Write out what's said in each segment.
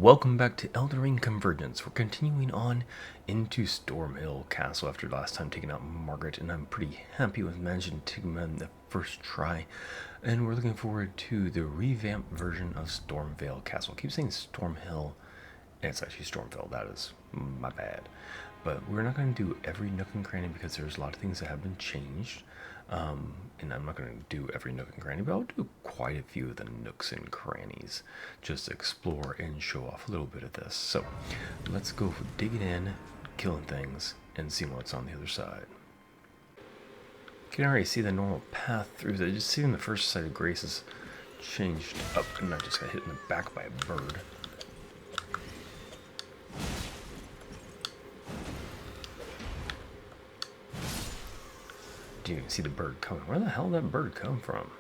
Welcome back to Elden Convergence. We're continuing on into Stormveil Castle after last time taking out Margaret, and I'm pretty happy with managing to take him in the first try. And we're looking forward to the revamped version of Stormveil Castle. I keep saying Stormhill, and it's actually Stormveil. That is my bad. But we're not going to do every nook and cranny because there's a lot of things that have been changed. And I'm not going to do every nook and cranny, but I'll do quite a few of the nooks and crannies just to explore and show off a little bit of this. So let's go for digging in, killing things, and seeing what's on the other side. You can already see the normal path through there. Just seeing the first side of Grace has changed up, and I just got hit in the back by a bird. You can see the bird coming. Where the hell did that bird come from?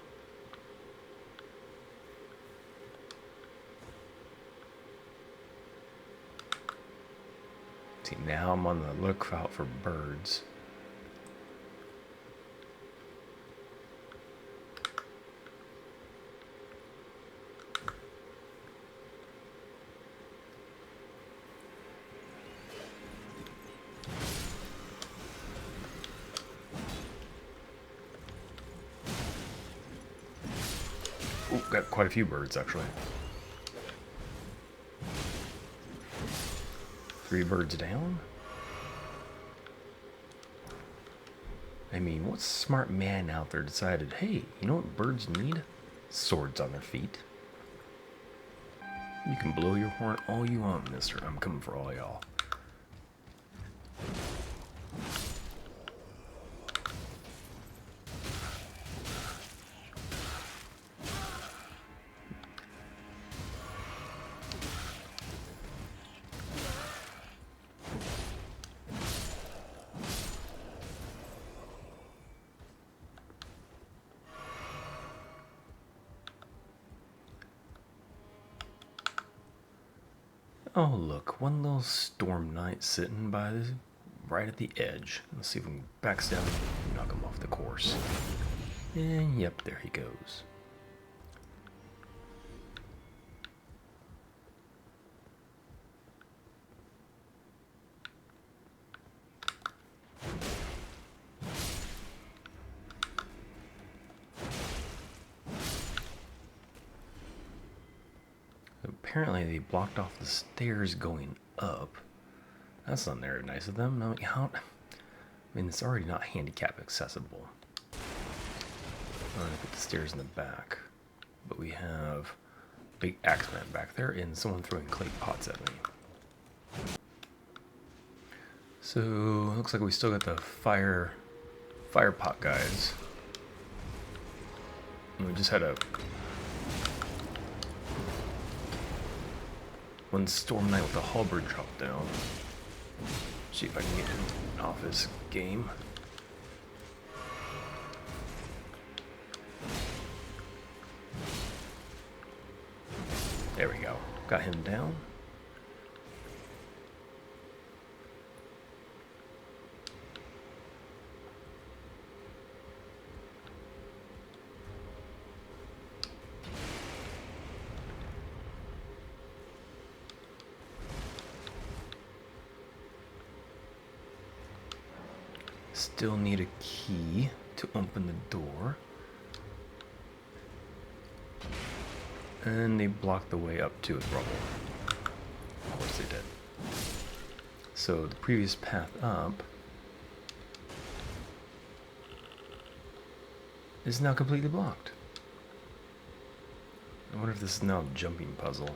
See, now I'm on the lookout for birds. Ooh, got quite a few birds, actually. 3 birds down? I mean, what smart man out there decided, hey, you know what birds need? Swords on their feet. You can blow your horn all you want, mister. I'm coming for all y'all. Oh look, one little storm knight sitting by the, right at the edge. Let's see if we can backstab him and knock him off the course. And yep, there he goes. Apparently they blocked off the stairs going up. That's not very nice of them. I mean, it's already not handicap accessible. I'm gonna put the stairs in the back. But we have big axeman back there and someone throwing clay pots at me. So looks like we still got the fire pot guys. And we just had a one storm knight with a halberd drop down. See if I can get him off his game. There we go. Got him down. Still need a key to open the door. And they blocked the way up to it rubble. Of course they did. So the previous path up is now completely blocked. I wonder if this is now a jumping puzzle.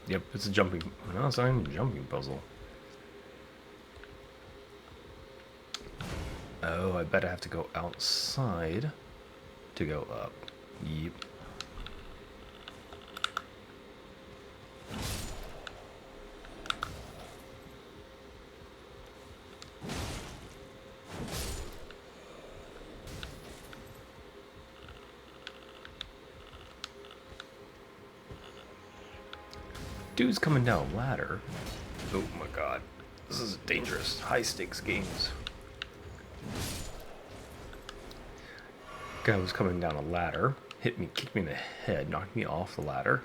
Yep, it's a jumping. No, it's not even a jumping puzzle. Oh, I bet I have to go outside to go up. Yep. Dude's coming down a ladder. Oh my god. This is dangerous. High stakes games. Guy was coming down a ladder, hit me, kicked me in the head, knocked me off the ladder,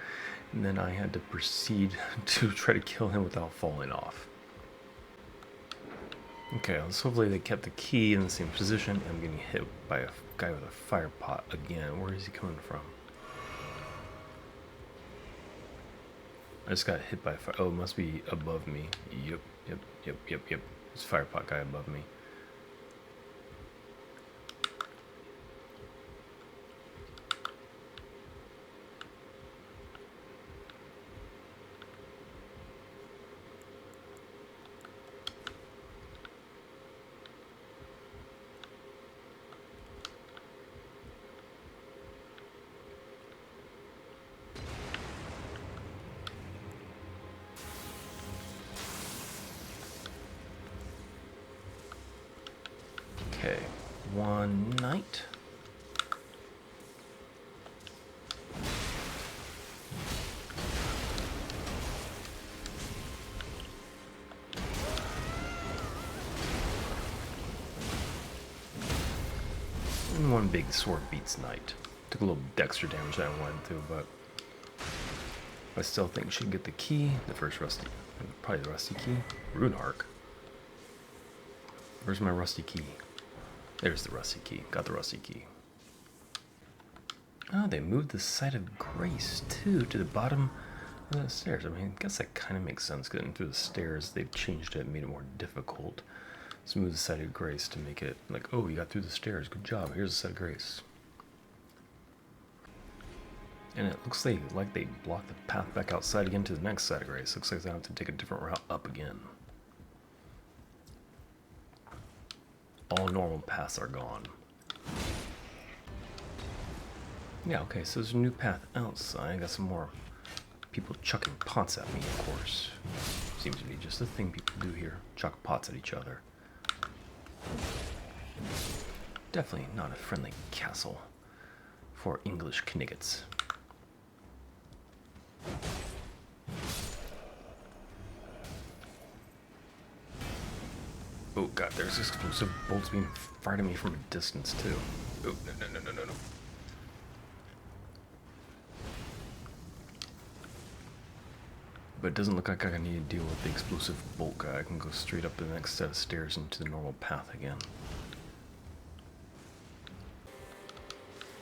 and then I had to proceed to try to kill him without falling off. Okay, so hopefully they kept the key in the same position. I'm getting hit by a guy with a fire pot again. Where is he coming from? I just got hit by a fire. Oh, it must be above me. Yep. This fire pot guy above me. Okay, one night. And one big sword beats night. Took a little extra damage that I wanted to, but I still think she can get the key. The first rusty, probably the rusty key. Rune arc. Where's my rusty key? There's the rusty key. Got the rusty key. Oh, they moved the site of grace too to the bottom of the stairs. I mean, I guess that kind of makes sense. Getting through the stairs, they've changed it and made it more difficult. Let's move the site of grace to make it like, oh, you got through the stairs. Good job. Here's the site of grace. And it looks like they blocked the path back outside again to the next site of grace. Looks like they have to take a different route up again. All normal paths are gone. Yeah, okay, so there's a new path outside. I got some more people chucking pots at me, of course. Seems to be just a thing people do here. Chuck pots at each other. Definitely not a friendly castle for English kniggets. Oh god, there's explosive bolts being fired at me from a distance too. Oh, no. But it doesn't look like I need to deal with the explosive bolt guy. I can go straight up the next set of stairs into the normal path again.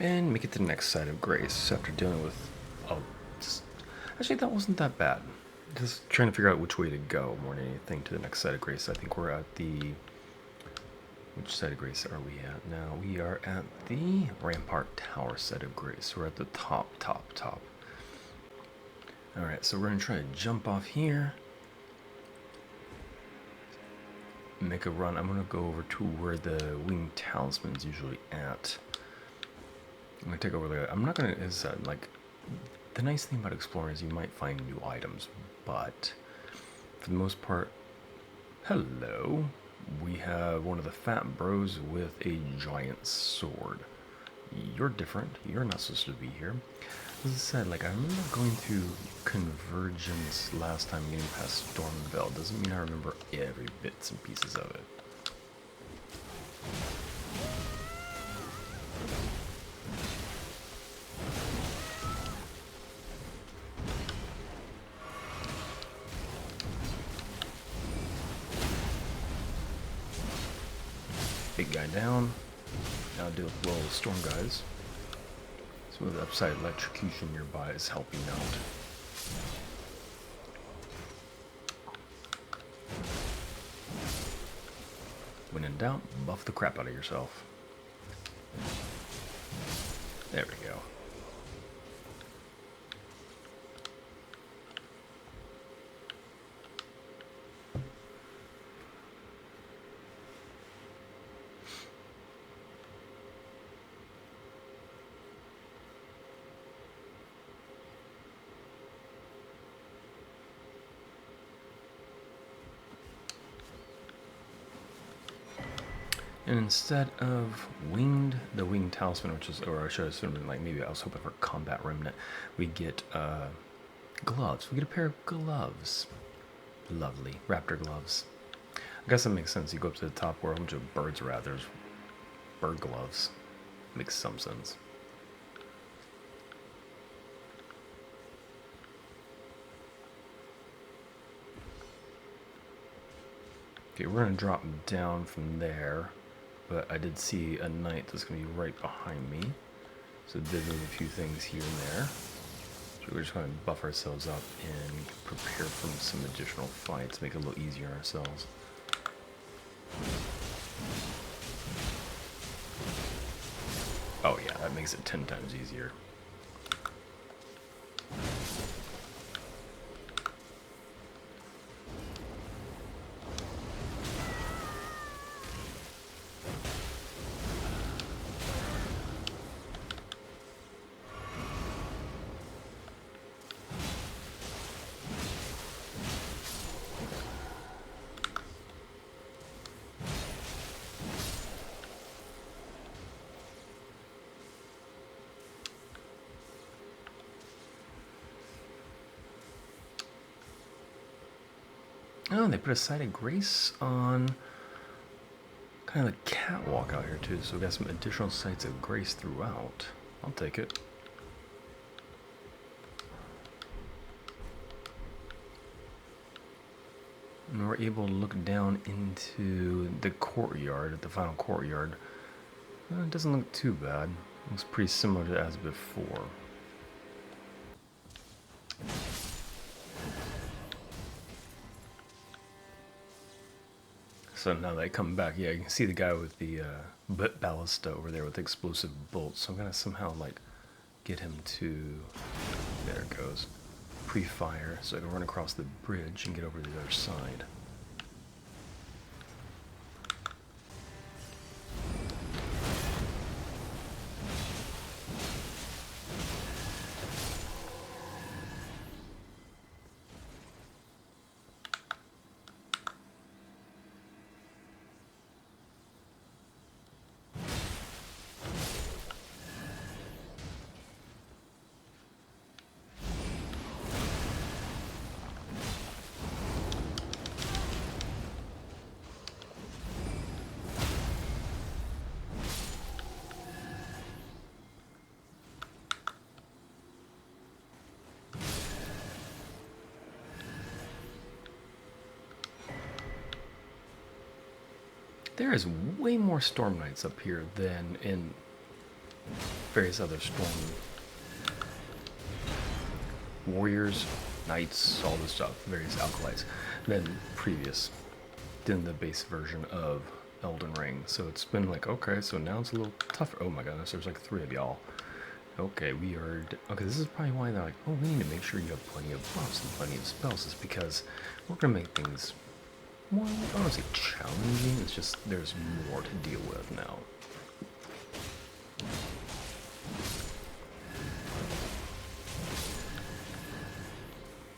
And make it to the next site of grace after dealing with... Oh, actually that wasn't that bad. Just trying to figure out which way to go more than anything to the next site of grace. I think we're at the... Which site of grace are we at now? We are at the Rampart Tower site of grace. We're at the top. Alright, so we're going to try to jump off here. Make a run. I'm going to go over to where the winged talisman's usually at. I'm going to take over there. I'm not going to... like, the nice thing about exploring is you might find new items, but for the most part... Hello. We have one of the fat bros with a giant sword. You're different. You're not supposed to be here. As I said, like, I remember going through Convergence last time, getting past Stormveil. Doesn't mean I remember every bits and pieces of it. Big guy down. Now deal with little storm guys. So the upside electrocution nearby is helping out. When in doubt, buff the crap out of yourself. There we go. And instead of the winged talisman, which is, or I should have been like, maybe I was hoping for combat remnant, we get gloves. We get a pair of gloves. Lovely. Raptor gloves. I guess that makes sense. You go up to the top where a bunch of birds are at. There's bird gloves. Makes some sense. Okay, we're going to drop down from there. But I did see a knight that's going to be right behind me. So did move a few things here and there. So we're just going to buff ourselves up and prepare for some additional fights. Make it a little easier on ourselves. Oh yeah, that makes it 10 times easier. Oh, they put a site of grace on kind of a catwalk out here too, so we got some additional sites of grace throughout. I'll take it. And we're able to look down into the courtyard, the final courtyard. It doesn't look too bad. It looks pretty similar to as before. So now that I come back, yeah, you can see the guy with the ballista over there with the explosive bolts. So I'm gonna somehow like get him to, there it goes, pre-fire, so I can run across the bridge and get over to the other side. There is way more Storm Knights up here than in various other Storm Warriors, Knights, all this stuff, various Alkalites, than previous, than the base version of Elden Ring. So it's been like, okay, so now it's a little tougher. Oh my goodness, there's like 3 of y'all. Okay, we are... Okay, this is probably why they're like, oh, we need to make sure you have plenty of buffs and plenty of spells. Is because we're going to make things more, I don't want to say challenging, it's just there's more to deal with now.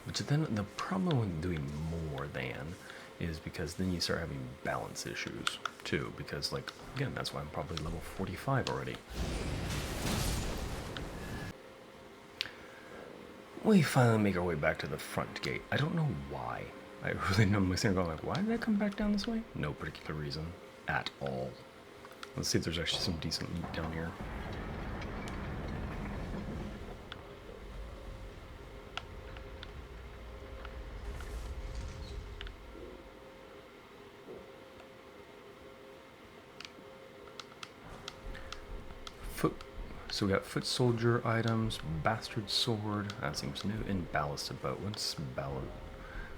Which then the problem with doing more than is because then you start having balance issues too, because like, again, that's why I'm probably level 45 already. We finally make our way back to the front gate. I don't know why. I really know my sitting going like, why did I come back down this way? No particular reason at all. Let's see if there's actually some decent loot down here. So we got foot soldier items, bastard sword, that seems new, and ballisted boat.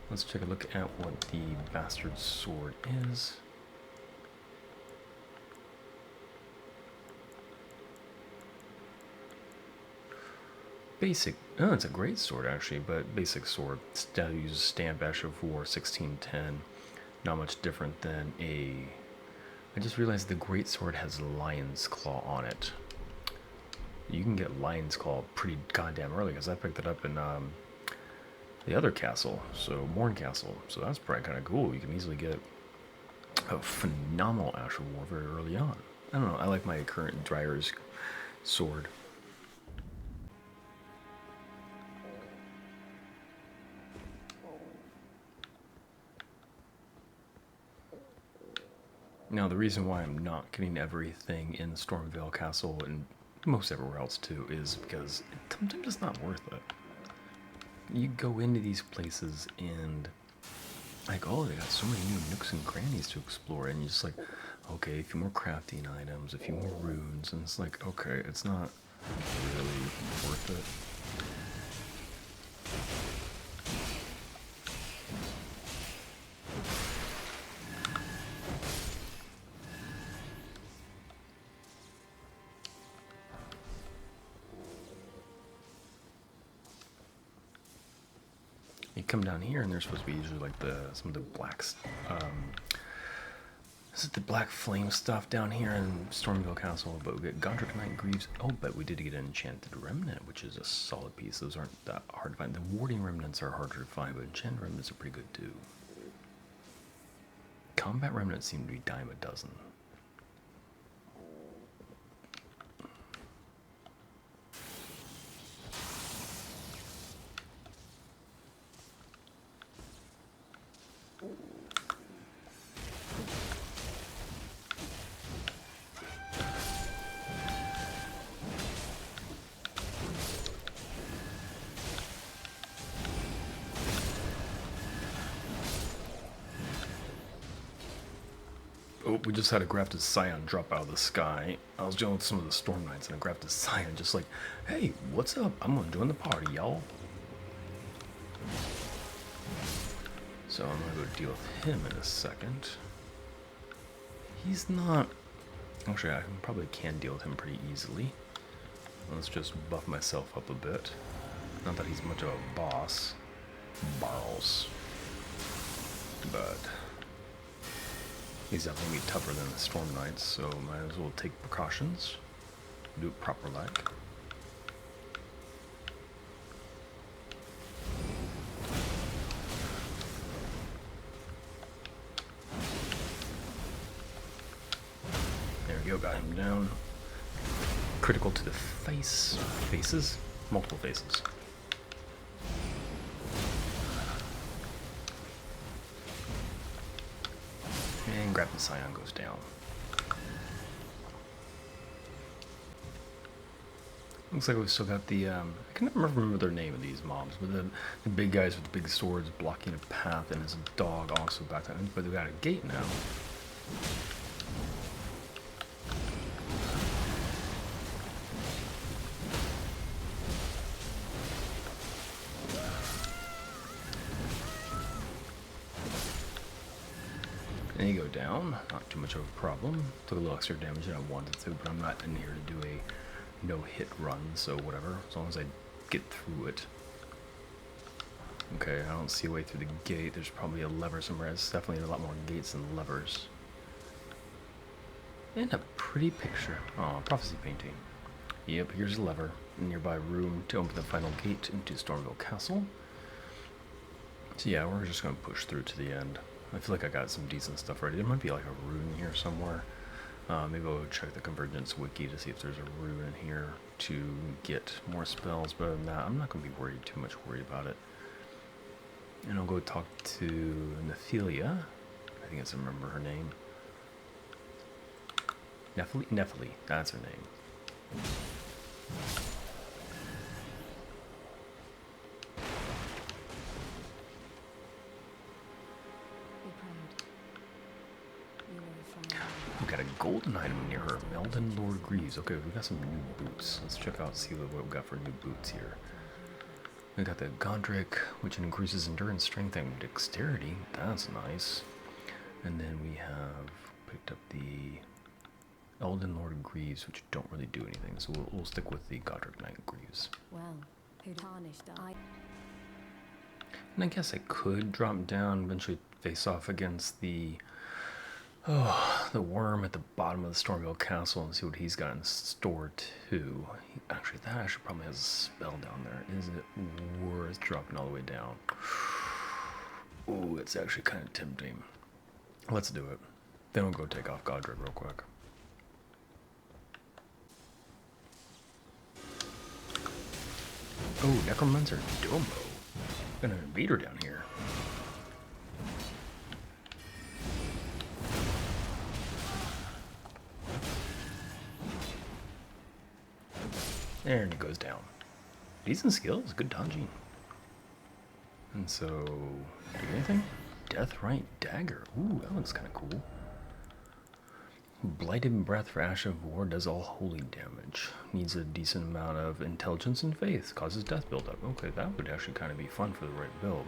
Let's take a look at what the bastard sword is. Basic, oh, it's a great sword actually, but basic sword. That uses Stand Bash of War 1610. Not much different than a... I just realized the great sword has Lion's Claw on it. You can get Lion's Claw pretty goddamn early, because I picked it up in the other castle, so Morn Castle. So that's probably kind of cool. You can easily get a phenomenal Ash of War very early on. I don't know, I like my current Dryer's sword. Now, the reason why I'm not getting everything in Stormveil Castle and most everywhere else too is because sometimes it's not worth it. You go into these places and like, oh, they got so many new nooks and crannies to explore, and you're just like, okay, a few more crafting items, a few more runes, and it's like, okay, it's not really worth it. You come down here, and there's supposed to be usually like some of the blacks. Is it the black flame stuff down here in Stormveil Castle? But we get Godrick Knight Greaves. Oh, but we did get an enchanted remnant, which is a solid piece. Those aren't that hard to find. The warding remnants are harder to find, but enchanted remnants are pretty good too. Combat remnants seem to be dime a dozen. Oh, we just had a Grafted Scion drop out of the sky. I was dealing with some of the Storm Knights, and a Grafted Scion just like, hey, what's up? I'm gonna join the party, y'all. So I'm gonna go deal with him in a second. He's not... Actually, I probably can deal with him pretty easily. Let's just buff myself up a bit. Not that he's much of a boss. Barrels. But... he's definitely gonna be tougher than the Storm Knights, so might as well take precautions. Do it proper like. There we go, got him down. Critical to the faces, multiple faces. And Grafted Scion goes down. Looks like we've still got the, I can never remember their name of these mobs, but the big guys with the big swords blocking a path, and his dog also back there. But we got a gate now. And you go down, not too much of a problem. Took a little extra damage than I wanted to, but I'm not in here to do a no-hit run, so whatever, as long as I get through it. Okay, I don't see a way through the gate. There's probably a lever somewhere. It's definitely a lot more gates than levers. And a pretty picture. Oh, prophecy painting. Yep, here's a lever. A nearby room to open the final gate into Stormveil Castle. So yeah, we're just going to push through to the end. I feel like I got some decent stuff ready. There might be like a rune here somewhere. Maybe I'll check the Convergence wiki to see if there's a rune in here to get more spells. But other than that, I'm not going to be too much worried about it. And I'll go talk to Nephilia. I think I remember her name. Nephili, that's her name. We got a golden item near her. Elden Lord Greaves. Okay, we got some new boots. Let's check out, see what we got for new boots here. We got the Godrick, which increases endurance, strength, and dexterity. That's nice. And then we have picked up the Elden Lord Greaves, which don't really do anything. So we'll stick with the Godrick Knight Greaves. Well, who tarnished I? And I guess I could drop down, eventually face off against the worm at the bottom of the Stormveil Castle and see what he's got in store too. Actually, that actually probably has a spell down there. Is it worth dropping all the way down? Ooh, it's actually kind of tempting. Let's do it. Then we'll go take off Godrick real quick. Oh, Necromancer Domo. Got an invader down here. And it goes down. Decent skills, good dodging. And so, do anything? Deathrite Dagger. Ooh, that looks kind of cool. Blighted Breath for Ash of War does all holy damage. Needs a decent amount of intelligence and faith. Causes death buildup. Okay, that would actually kind of be fun for the right build.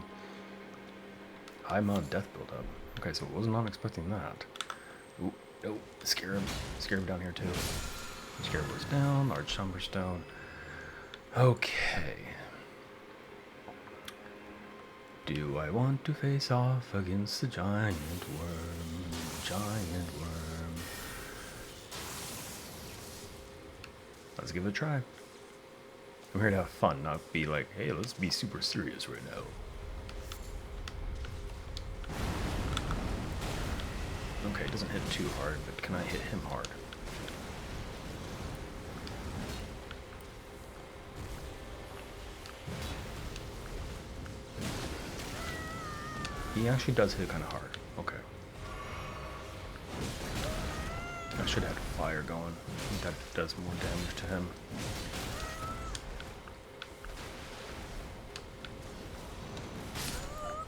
High amount of death buildup. Okay, so I was not expecting that. Ooh, no, Scarab. Scarab down here too. Scarab goes down. Large Somberstone. Okay. Do I want to face off against the giant worm? Giant worm. Let's give it a try. I'm here to have fun, not be like, hey, let's be super serious right now. Okay, it doesn't hit too hard, but can I hit him hard? He actually does hit kind of hard. Okay. I should have had fire going. I think that does more damage to him.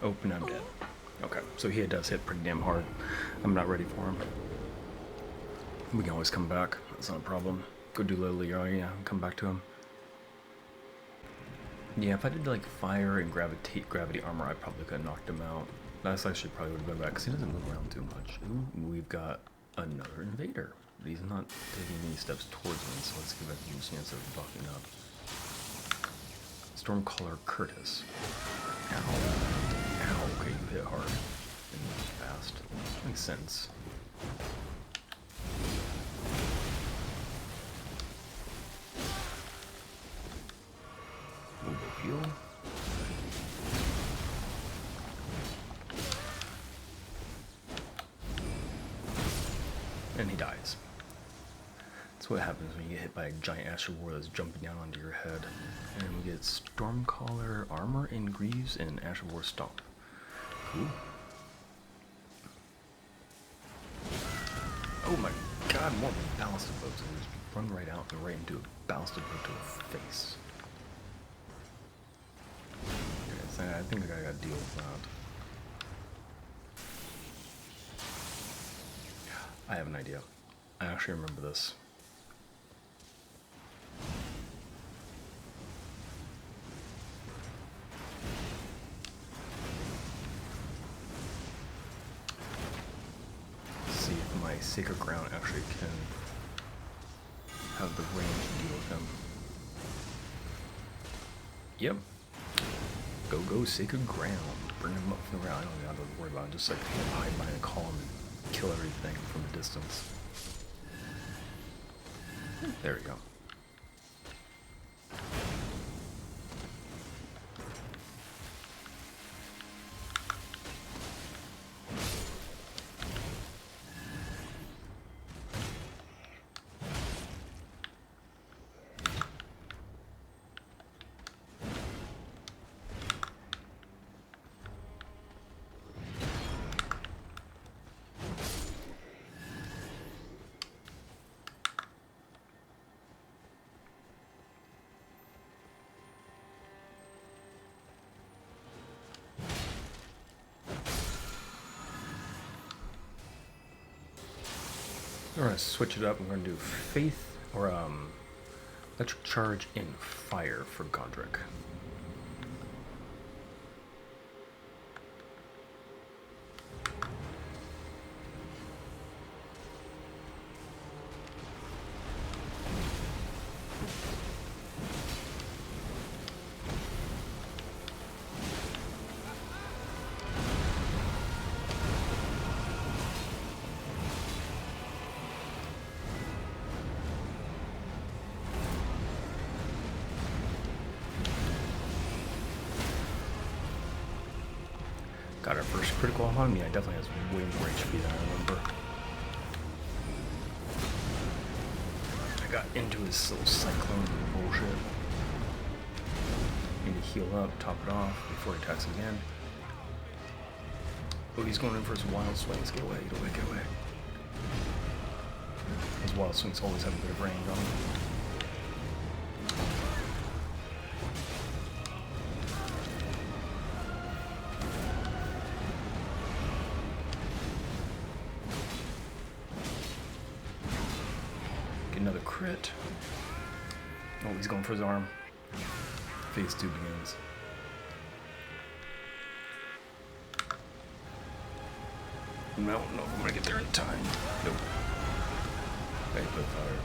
Oh, and I'm dead. Okay, so he does hit pretty damn hard. I'm not ready for him. We can always come back. That's not a problem. Go do Lily, yeah, come back to him. Yeah, if I did like fire and gravity armor, I probably could have knocked him out. That's actually probably would have been back because he doesn't move around too much. Ooh, we've got another invader. But he's not taking any steps towards me, so let's give it a chance of bucking up. Stormcaller Curtis. Ow. Ow, okay, you hit hard. And fast. Makes sense. We'll go heal. And he dies. That's what happens when you get hit by a giant Ash of War that's jumping down onto your head. And we get Stormcaller Armor and Greaves and Ash of War Stomp. Cool. Oh my god, more ballisted boats. I just run right out and right into a ballisted boat to the face. Okay, I think I gotta deal with that. I have an idea. I actually remember this. See if my Sacred Ground actually can have the range to deal with him. Yep. Go Sacred Ground. Bring him up from the ground. I don't have to worry about it. Just like hide behind a column and kill everything from a distance. There we go. We're going to switch it up. We're going to do Faith or Electric Charge in Fire for Godrick. Got our first critical on me. I definitely has way more HP than I remember. I got into his little cyclone bullshit. Need to heal up, top it off before he attacks again. Oh, he's going in for his wild swings. Get away, get away, get away. His wild swings always have a bit of range on them. another crit. Oh, he's going for his arm. Phase 2 begins. I don't know if I'm gonna get there in time. Nope. Right, put fire.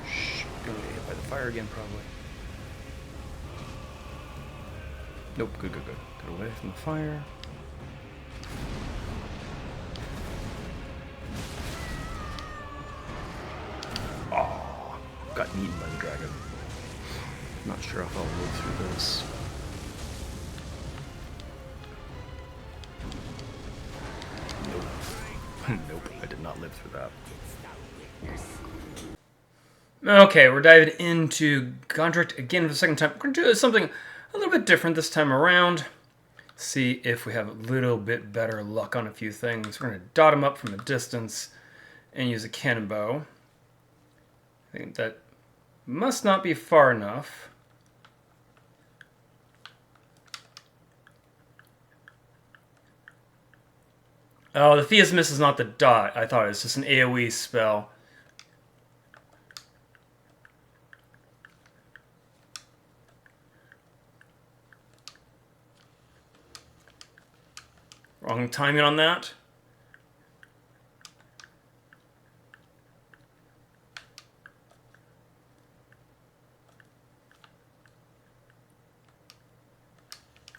Shh, gonna get hit by the fire again, probably. Nope, good. Get away from the fire. Oh, got eaten by the dragon. Not sure if I'll live through this. Nope. Nope, I did not live through that. Okay, we're diving into Godrick again for the second time. We're going to do something a little bit different this time around. See if we have a little bit better luck on a few things. We're going to dot him up from a distance and use a cannon bow. I think that must not be far enough. Oh, the Thea's Miss is not the dot. I thought it was just an AoE spell. Wrong timing on that.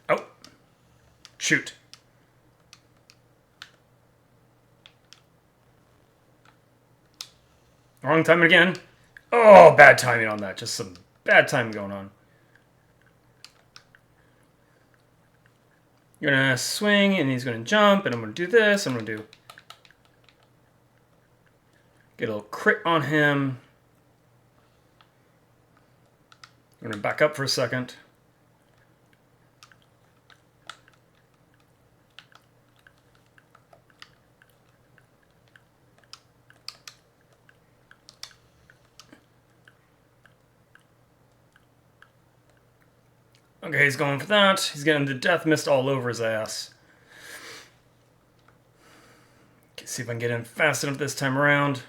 Oh. Shoot. Wrong timing again. Oh, bad timing on that. Just some bad timing going on. You're going to swing, and he's going to jump, and I'm going to do this. I'm going to get a little crit on him. I'm going to back up for a second. Okay, he's going for that. He's getting the death mist all over his ass. Okay, see if I can get in fast enough this time around.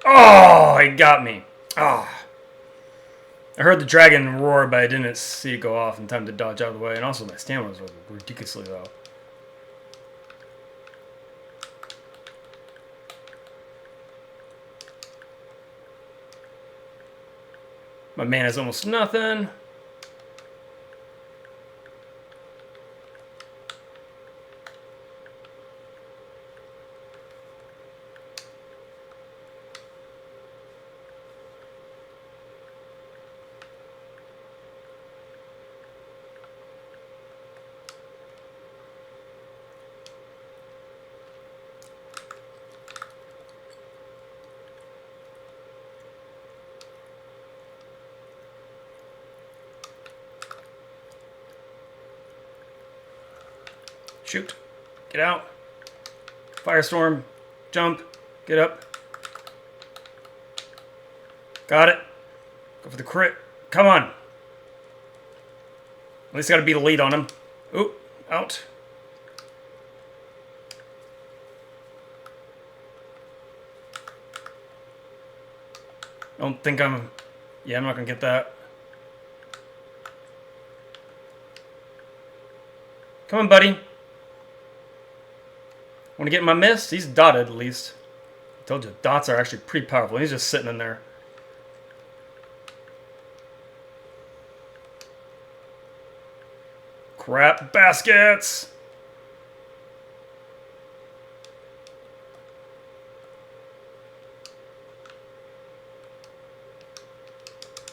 Oh, he got me. Oh. I heard the dragon roar, but I didn't see it go off in time to dodge out of the way. And also my stamina was ridiculously low. My mana's almost nothing. Shoot. Get out. Firestorm. Jump. Get up. Got it. Go for the crit. Come on. At least got to beat a lead on him. Oop. Out. Don't think I'm... Yeah, I'm not going to get that. Come on, buddy. Want to get my mist? He's dotted, at least. I told you, dots are actually pretty powerful. He's just sitting in there. Crap baskets!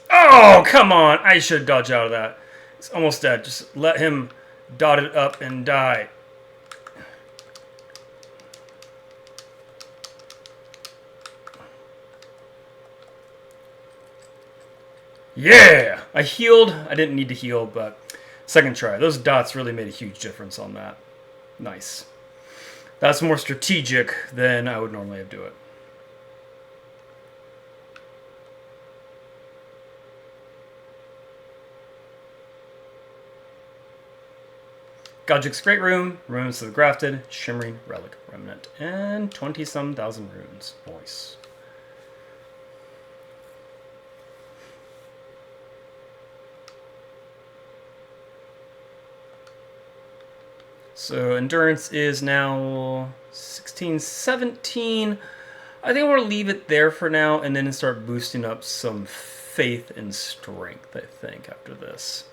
Oh, come on! I should dodge out of that. It's almost dead. Just let him dot it up and die. Yeah! I healed. I didn't need to heal, but second try. Those dots really made a huge difference on that. Nice. That's more strategic than I would normally have do it. Godrick's Great Room, Runes of the Grafted, Shimmering Relic Remnant, and 20-some thousand runes. Nice. So endurance is now 16, 17. I think we'll leave it there for now and then start boosting up some faith and strength, I think, after this.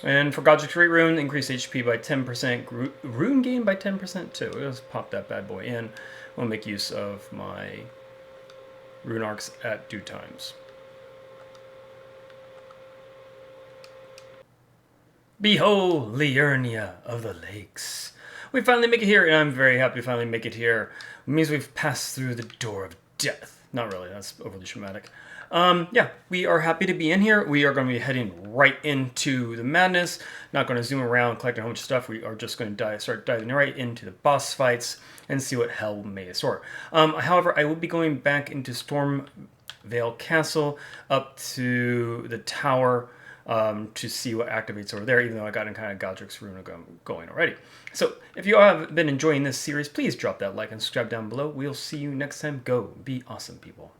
And for Godrick's Great Rune, increase HP by 10%, rune gain by 10% too. We'll just pop that bad boy in. We'll make use of my rune arcs at due times. Behold, Liurnia of the Lakes. We finally make it here, and I'm very happy to finally make it here. It means we've passed through the door of death. Not really, that's overly dramatic. Yeah, we are happy to be in here. We are going to be heading right into the madness. Not going to zoom around, collect a whole bunch of stuff. We are just going to start diving right into the boss fights and see what hell may assort. However, I will be going back into Stormveil Castle up to the tower to see what activates over there, even though I got in kind of Godrick's Rune going already. So if you all have been enjoying this series, please drop that like and subscribe down below. We'll see you next time. Go be awesome, people.